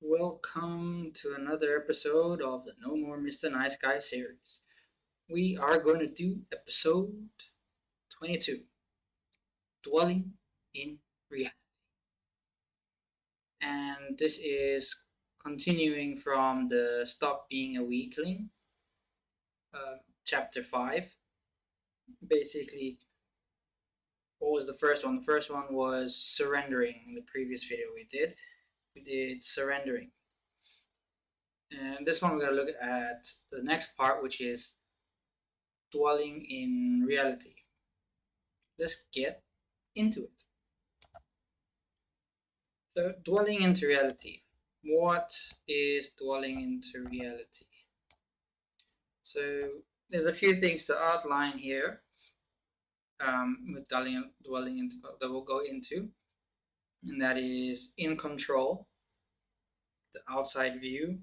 Welcome to another episode of the No More Mr. Nice Guy series. We are going to do episode 22, Dwelling in Reality. And this is continuing from the Stop Being a Weakling, chapter 5. Basically, what was the first one? The first one was surrendering. In the previous video we did surrendering. And this one we're going to look at the next part, which is dwelling in reality. Let's get into it. So, dwelling into reality. What is dwelling into reality? So, there's a few things to outline here with dwelling into that we'll go into, and that is in control, the outside view,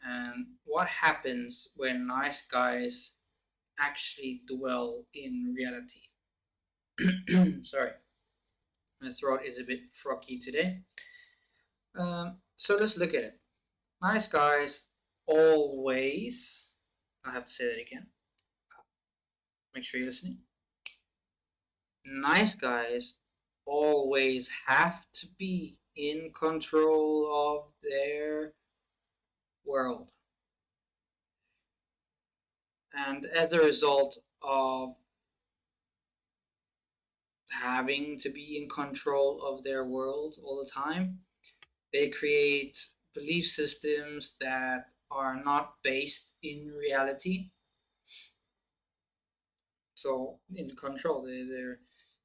and what happens when nice guys actually dwell in reality. Sorry, my throat is a bit froggy today. So let's look at it. Nice guys always, I have to say that again. Make sure you're listening. Nice guys always have to be in control of their world. And as a result of having to be in control of their world all the time, they create belief systems that are not based in reality. So in control,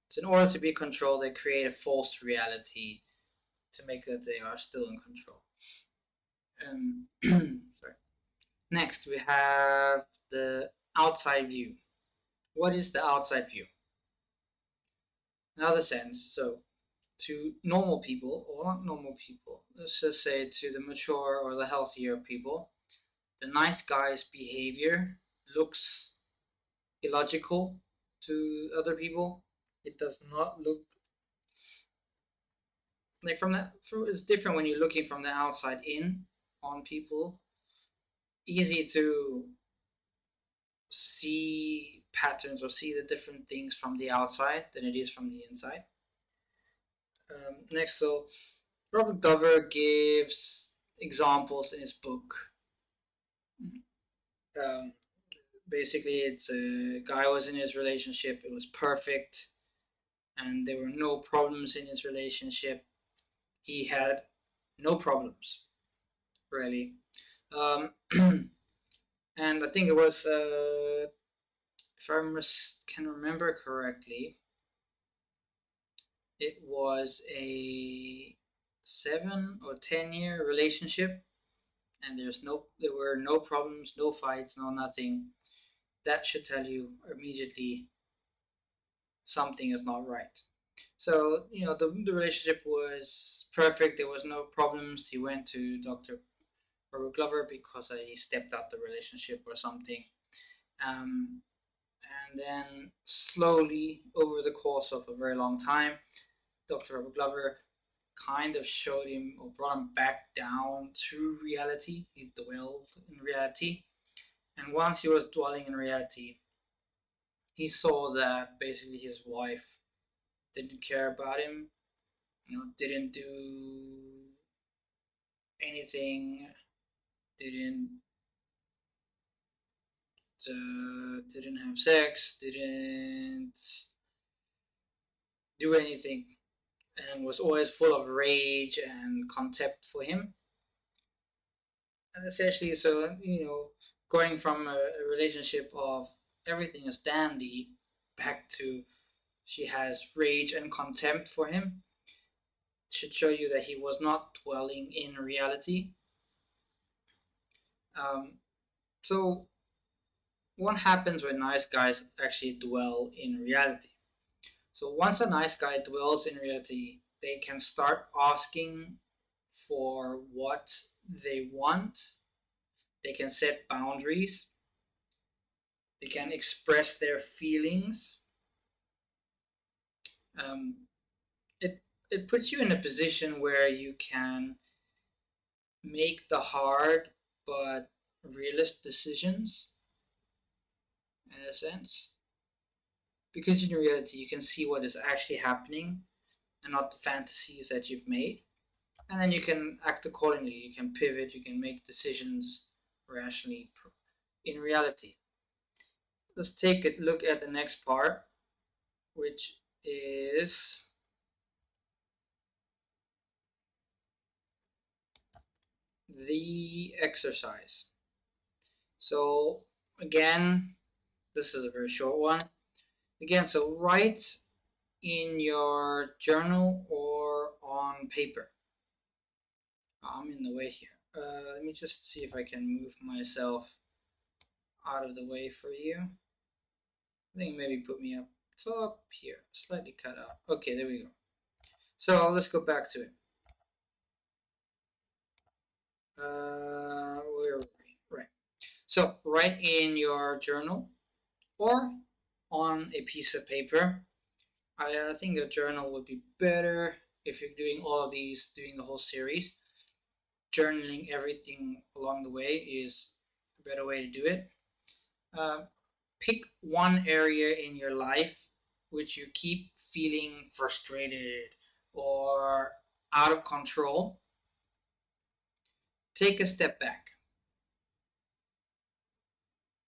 so in order to be controlled, they create a false reality to make that they are still in control. Sorry. Next, we have the outside view. What is the outside view? Another sense, so to normal people, or not normal people, let's just say to the mature or the healthier people, the nice guy's behavior looks illogical to other people. It does not look like it's different when you're looking from the outside in on people. Easy to see patterns or see the different things from the outside than it is from the inside. Next, so Robert Glover gives examples in his book. Basically, it's a guy was in his relationship, it was perfect, and there were no problems in his relationship. He had no problems, really. And I think it was, if I can remember correctly, it was a 7 or 10-year relationship, and there were no problems, no fights, no nothing. That should tell you immediately something is not right. So, the relationship was perfect. There was no problems. He went to Dr. Robert Glover because he stepped out the relationship or something. And then slowly, over the course of a very long time, Dr. Robert Glover kind of showed him or brought him back down to reality. He dwelled in reality. And once he was dwelling in reality, he saw that basically his wife didn't care about him, didn't do anything, didn't have sex, didn't do anything, and was always full of rage and contempt for him. And essentially, so, going from a relationship of everything is dandy back to she has rage and contempt for him should show you that he was not dwelling in reality. So what happens when nice guys actually dwell in reality? So once a nice guy dwells in reality, they can start asking for what they want. They can set boundaries. They can express their feelings. It puts you in a position where you can make the hard but realist decisions in a sense. Because in reality, you can see what is actually happening and not the fantasies that you've made. And then you can act accordingly. You can pivot, you can make decisions rationally in reality. Let's take a look at the next part, which is the exercise. So again, this is a very short one. Again, so write in your journal or on paper. I'm in the way here. Let me just see if I can move myself out of the way for you. I think maybe put me up top here, slightly cut out. Okay, there we go. So let's go back to it. Where were we? Right. So write in your journal or on a piece of paper. I think a journal would be better if you're doing all of these, doing the whole series. Journaling everything along the way is a better way to do it. Uh, Pick one area in your life which you keep feeling frustrated or out of control. Take a step back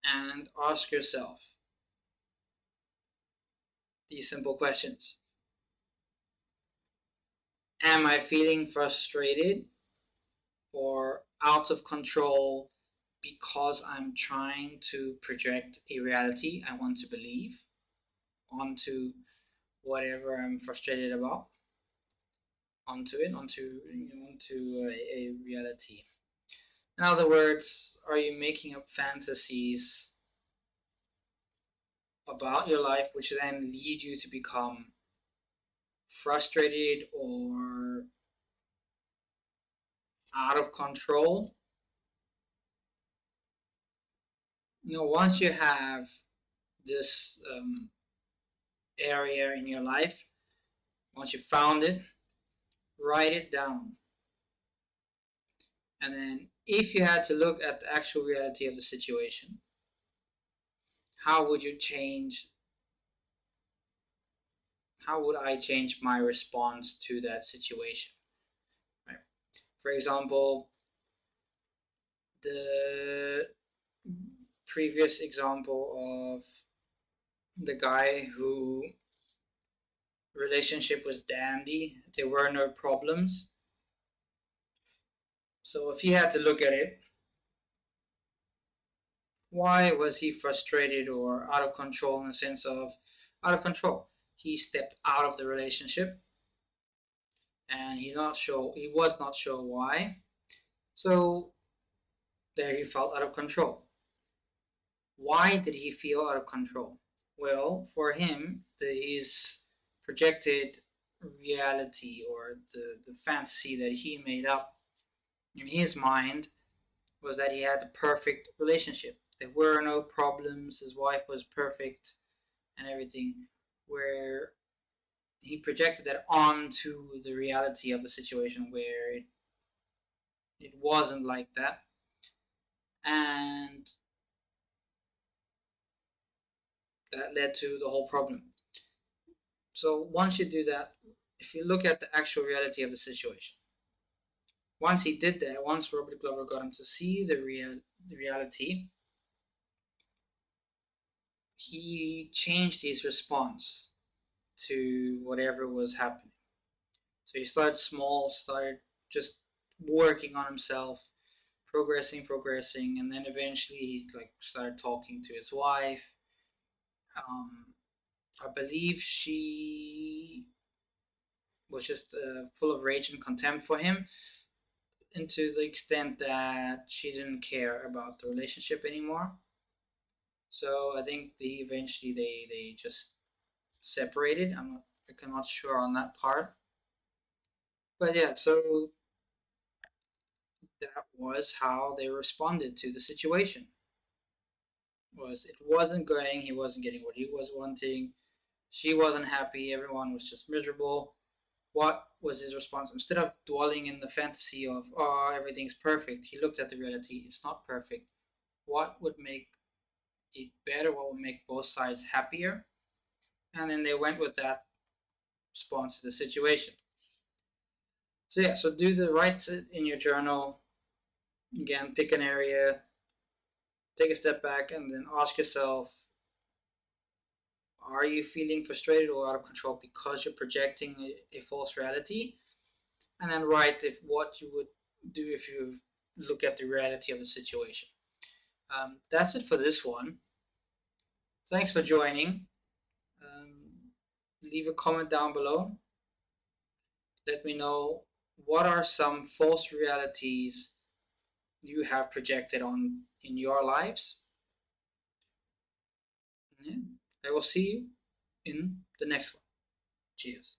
and ask yourself these simple questions. Am I feeling frustrated or out of control because I'm trying to project a reality I want to believe onto whatever I'm frustrated about, onto a reality? In other words, are you making up fantasies about your life which then lead you to become frustrated or out of control? Once you have this area in your life, once you found it, write it down. And then if you had to look at the actual reality of the situation, how would you change, how would I change my response to that situation? Right. For example, the previous example of the guy who relationship was dandy, there were no problems. So if you had to look at it, why was he frustrated or out of control, in the sense of out of control? He stepped out of the relationship and he was not sure why. So there he felt out of control. Why did he feel out of control? Well, for him, his projected reality or the fantasy that he made up in his mind was that he had the perfect relationship. There were no problems, his wife was perfect and everything, where he projected that onto the reality of the situation where it wasn't like that. And that led to the whole problem. So once you do that, if you look at the actual reality of the situation, once he did that, once Robert Glover got him to see the reality, he changed his response to whatever was happening. So he started small, started just working on himself, progressing, and then eventually he started talking to his wife. I believe she was just full of rage and contempt for him, and to the extent that she didn't care about the relationship anymore. So I think they just separated. I'm not sure on that part, but yeah. So that was how they responded to the situation. Was it wasn't going? He wasn't getting what he was wanting. She wasn't happy. Everyone was just miserable. What was his response? Instead of dwelling in the fantasy of, oh, everything's perfect, he looked at the reality. It's not perfect. What would make it better? What would make both sides happier? And then they went with that response to the situation. So yeah, so do the write in your journal. Again, pick an area, take a step back, and then ask yourself, are you feeling frustrated or out of control because you're projecting a false reality? And then write if what you would do if you look at the reality of the situation. That's it for this one. Thanks for joining. Leave a comment down below. Let me know what are some false realities you have projected on in your lives. Yeah. I will see you in the next one. Cheers.